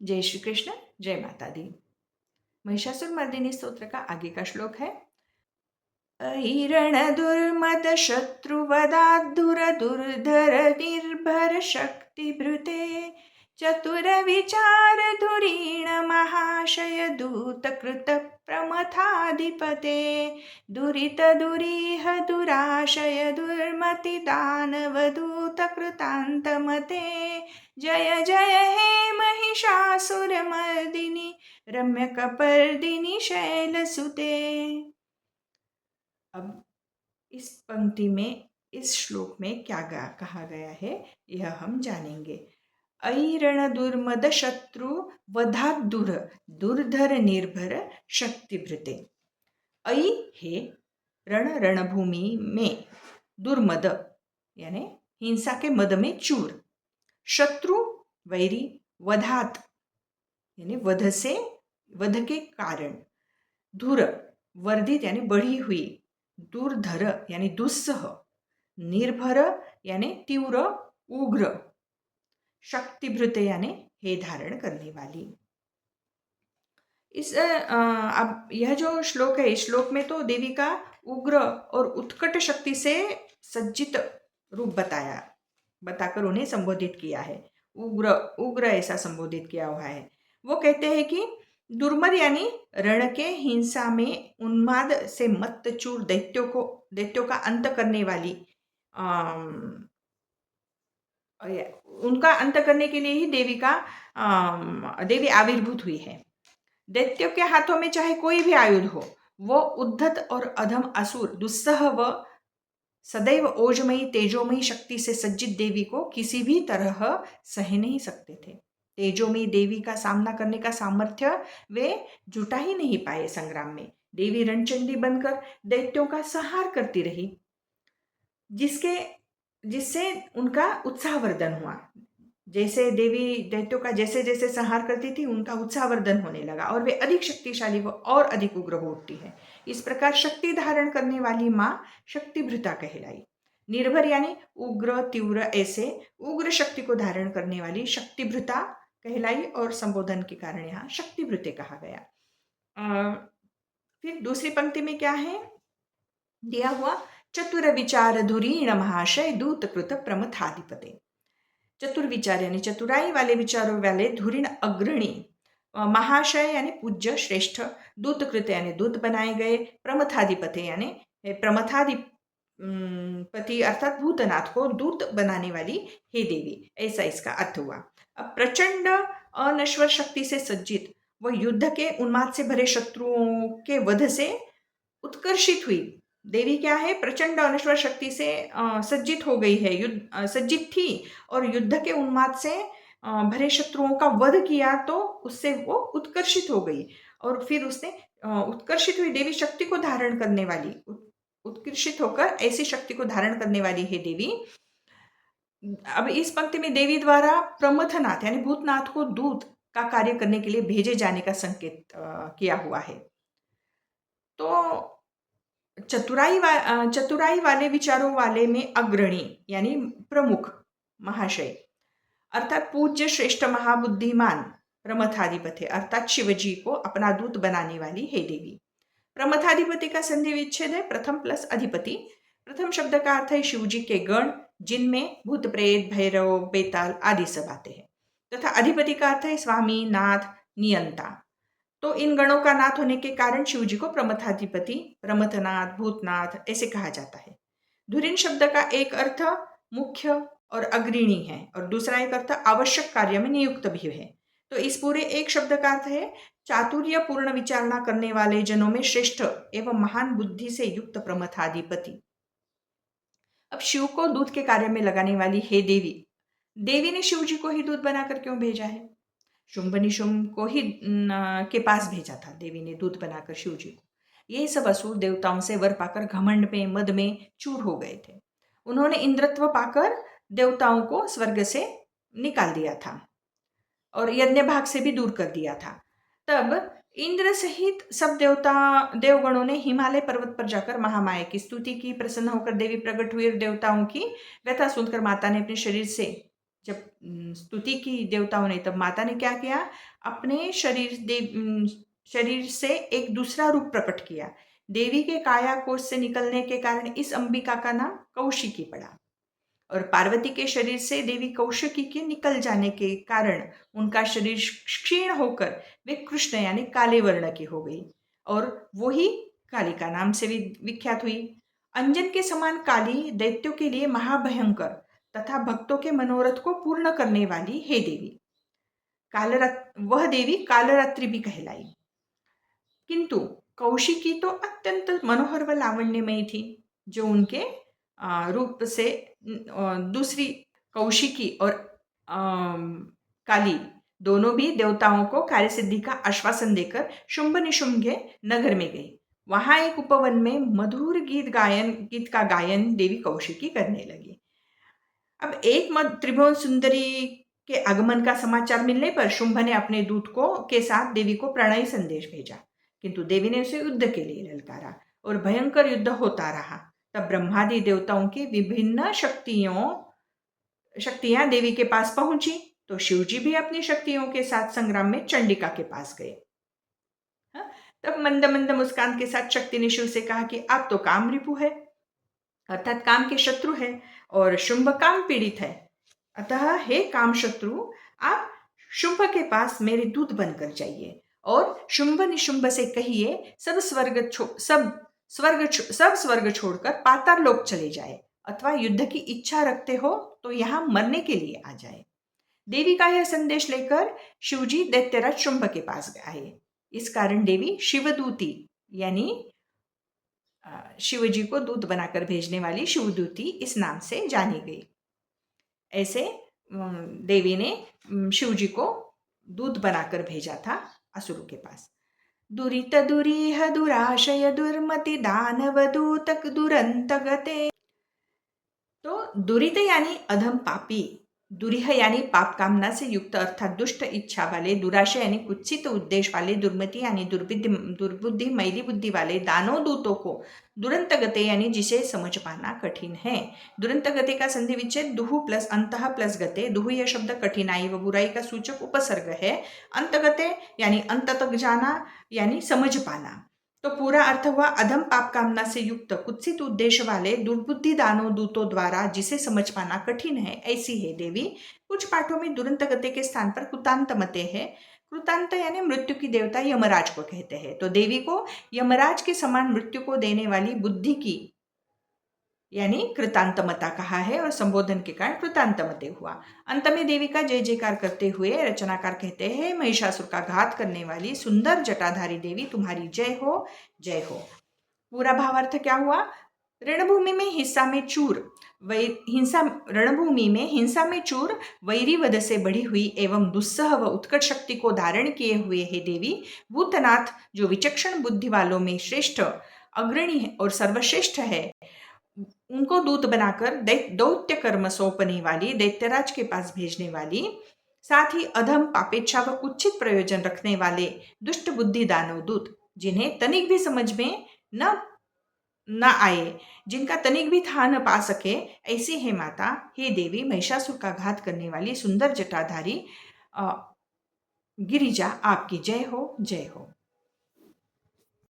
जय श्री कृष्ण, जय माता दी। महिषासुर मर्दिनी स्तोत्र का आगे का श्लोक है। ऐरण दुर्मद शत्रुवदाद्धुर दुर्धर निर्भर शक्ति भृते चतुर विचार धुरीण महाशय दूत कृत प्रमथाधिपते दुरित दुरीह दुराशय दुर्मति दानव दूत कृतांतमते जय जय हे महिषासुर मर्दिनी रम्य कपर्दिनी शैलसुते। अब इस पंक्ति में, इस श्लोक में क्या कहा गया है यह हम जानेंगे। ऐरण दुर्मद शत्रु वधादुर दुर्धर निर्भर शक्तिभृते। ऐ हे रण, रणभूमि में, दुर्मद यानी हिंसा के मद में चूर, शत्रु वैरी, वधात यानी वध से, वध के कारण, धुर वर्धित यानी बढ़ी हुई, दुर्धर यानी दुस्सह, निर्भर यानी तीव्र उग्र, शक्तिभृत यानी हे धारण करने वाली। अब यह जो श्लोक है, इस श्लोक में तो देवी का उग्र और उत्कट शक्ति से सज्जित रूप बताकर उन्हें संबोधित किया है। उग्र उग्र ऐसा संबोधित किया हुआ है। वो कहते हैं कि दुर्मद यानी रण के हिंसा में उन्माद से मत्तचूर दैत्यों का अंत करने वाली, उनका अंत करने के लिए ही देवी आविर्भूत हुई है। दैत्यों के हाथों में चाहे कोई भी आयुध हो, वो उद्धत और अधम असुर दुस्सह व सदैव ओजमयी तेजोमयी शक्ति से सज्जित देवी को किसी भी तरह सह नहीं सकते थे। तेजोमयी देवी का सामना करने का सामर्थ्य वे जुटा ही नहीं पाए। संग्राम में देवी रणचंडी बनकर दैत्यों का संहार करती रही, जिससे उनका उत्साहवर्धन हुआ। जैसे देवी दैत्यों का जैसे जैसे संहार करती थी, उनका उत्साहवर्धन होने लगा और वे अधिक शक्तिशाली व और अधिक उग्र हो उठती है। इस प्रकार शक्ति धारण करने वाली माँ शक्तिभृता कहलाई। निर्भर यानी उग्र तीव्र, ऐसे उग्र शक्ति को धारण करने वाली शक्तिभृता कहलाई और संबोधन के कारण यहाँ शक्तिभृते कहा गया। फिर दूसरी पंक्ति में क्या है दिया हुआ, चतुर विचार धुरीण महाशय दूत कृत प्रमथाधिपते। चतुर विचार यानी चतुराई वाले विचारों वाले, धुरीण अग्रणी, महाशय यानी पूज्य श्रेष्ठ, दूतकृत यानी दूत बनाए गए, प्रमथाधिपति यानी प्रमथाधिपति अर्थात भूतनाथ को दूत बनाने वाली हे देवी, ऐसा इसका अर्थ हुआ। अब प्रचंड अनश्वर शक्ति से सज्जित वह युद्ध के उन्माद से भरे शत्रुओं के वध से उत्कर्षित हुई देवी क्या है, प्रचंड अनश्वर शक्ति से सज्जित हो गई है, सज्जित थी और युद्ध के उन्माद से भरे शत्रुओं का वध किया, तो उससे वो उत्कर्षित हो गई और फिर उसने उत्कर्षित हुई देवी शक्ति को धारण करने वाली, उत्कर्षित होकर ऐसी शक्ति को धारण करने वाली है देवी। अब इस पंक्ति में देवी द्वारा प्रमथनाथ यानी भूतनाथ को दूत का कार्य करने के लिए भेजे जाने का संकेत किया हुआ है। तो चतुराई वाले विचारों वाले में अग्रणी यानी प्रमुख महाशय अर्थात पूज्य श्रेष्ठ महाबुद्धिमान प्रमथाधिपति अर्थात शिवजी को अपना दूत बनाने वाली हे देवी। प्रमथाधिपति का संधि विच्छेद है प्रथम प्लस अधिपति। प्रथम शब्द का अर्थ है शिवजी के गण, जिनमें भूत प्रेत भैरव बेताल आदि सब आते हैं, तथा अधिपति का अर्थ है स्वामी नाथ नियंता। तो इन गणों का नाथ होने के कारण शिवजी को प्रमथाधिपति, प्रमथनाथ, भूतनाथ ऐसे कहा जाता है। धुरीण शब्द का एक अर्थ मुख्य और अग्रणी है और दूसरा एक अर्थ आवश्यक कार्य में नियुक्त भी है। तो इस पूरे एक शब्द का अर्थ है चातुर्य पूर्ण विचारणा करने वाले जनों में श्रेष्ठ एवं महान बुद्धि से युक्त प्रमथाधिपति। अब शिव को दूत के कार्य में लगाने वाली हे देवी, देवी ने शिवजी को ही दूत बनाकर क्यों भेजा है? शुंभ निशुंभ को ही के पास भेजा था देवी ने दूत बनाकर शिवजी को। ये सब असुर देवताओं से वर पाकर घमंड में मद में चूर हो गए थे। उन्होंने इंद्रत्व पाकर देवताओं को स्वर्ग से निकाल दिया था और यज्ञ भाग से भी दूर कर दिया था। तब इंद्र सहित सब देवगणों ने हिमालय पर्वत पर जाकर महामाया की स्तुति की। प्रसन्न होकर देवी प्रकट हुई और देवताओं की व्यथा सुनकर माता ने अपने शरीर से जब स्तुति की देवताओं ने, तब माता ने क्या किया, अपने शरीर से एक दूसरा रूप प्रकट किया। देवी के काया कोष से निकलने के कारण इस अंबिका का नाम कौशिकी पड़ा, और पार्वती के शरीर से देवी कौशिकी के निकल जाने के कारण उनका शरीर क्षीण होकर वे कृष्ण यानी काले वर्ण की हो गई, और वो ही कालिका नाम से भी विख्यात हुई। अंजन के समान काली दैत्यों के लिए महाभयंकर तथा भक्तों के मनोरथ को पूर्ण करने वाली हे देवी, वह देवी कालरात्रि भी कहलाई। किंतु कौशिकी तो अत्यंत मनोहर व लावण्यमयी थी, जो उनके रूप से दूसरी कौशिकी और काली दोनों भी देवताओं को कार्य सिद्धि का आश्वासन देकर शुंभ निशुंभ के नगर में गई। वहां एक उपवन में मधुर गीत का गायन देवी कौशिकी करने लगी। अब एक त्रिभुवन सुंदरी के आगमन का समाचार मिलने पर शुंभ ने अपने दूत को के साथ देवी को प्रणय संदेश भेजा, किंतु देवी ने उसे युद्ध के लिए ललकारा और भयंकर युद्ध होता रहा। तब ब्रह्मादि देवताओं की विभिन्न शक्तियां देवी के पास पहुंची, तो शिवजी भी अपनी शक्तियों के साथ संग्राम में चंडिका के पास गए। तब मंद मंद मुस्कान के साथ शक्ति ने शिव से कहा कि आप तो काम रिपु है, अर्थात काम के शत्रु है, और शुंभ काम पीड़ित है। अतः हे काम शत्रु, आप शुंभ के पास मेरे दूत बनकर जाइए और शुंभ निशुंभ से कहिए सब स्वर्ग छोड़कर पाताल लोक चले जाए, अथवा युद्ध की इच्छा रखते हो तो यहां मरने के लिए आ जाए। देवी का यह संदेश लेकर शिवजी दैत्यराज शुंभ के पास आए। इस कारण देवी शिवदूती यानी शिवजी को दूत बनाकर भेजने वाली शिवदूती इस नाम से जानी गई। ऐसे देवी ने शिवजी को दूत बनाकर भेजा था असुरों के पास। दुरित दुरीह दुराशय दुर्मति दानव दूतक दुरंत गते। तो दुरित यानी अधम पापी, दुरीह यानी पाप कामना से युक्त अर्थात दुष्ट इच्छा वाले, दुराशय यानी कुत्सित उद्देश्य वाले, दुर्मति यानी दुर्बुद्धि मैली बुद्धि वाले दानव दूतों को दुरंत गते यानी जिसे समझ पाना कठिन है। दुरंत गते का संधि विच्छेद दुहु प्लस अंतः प्लस गते। दुहु यह शब्द कठिनाई व बुराई का सूचक उपसर्ग है। अंतगते यानी अंत तक जाना यानी समझ पाना। तो पूरा अर्थ हुआ अधम पाप कामना से युक्त कुत्सित उद्देश्य वाले दुर्बुद्धि दानव दूतों द्वारा जिसे समझ पाना कठिन है, ऐसी है देवी। कुछ पाठों में दुरंत गते के स्थान पर कृतांत मते है। कृतांत यानी मृत्यु की देवता यमराज को कहते हैं। तो देवी को यमराज के समान मृत्यु को देने वाली बुद्धि की यानी कृतांतमता कहा है, और संबोधन के कारण कृतांतमते हुआ। अंत में देवी का जय जयकार करते हुए रचनाकार कहते हैं, महिषासुर का घात करने वाली सुंदर जटाधारी देवी तुम्हारी जय हो, जय हो। पूरा भावार्थ क्या हुआ? रणभूमि में हिंसा में चूर वैरी वध से बढ़ी हुई एवं दुस्सह व उत्कट शक्ति को धारण किए हुए है देवी भूतनाथ, जो विचक्षण बुद्धि वालों में श्रेष्ठ अग्रणी है और सर्वश्रेष्ठ है, उनको दूत बनाकर दौत्य कर्म सौंपने वाली, दैत्यराज के पास भेजने वाली, साथ ही अधम पापेच्छा व कुच्छित प्रयोजन रखने वाले दुष्ट बुद्धि दानव दूत, जिन्हें तनिक भी समझ में न आए, जिनका तनिक भी था न पा सके, ऐसी है माता, हे देवी महिषासुर का घात करने वाली सुंदर जटाधारी गिरिजा, आपकी जय हो, जय हो।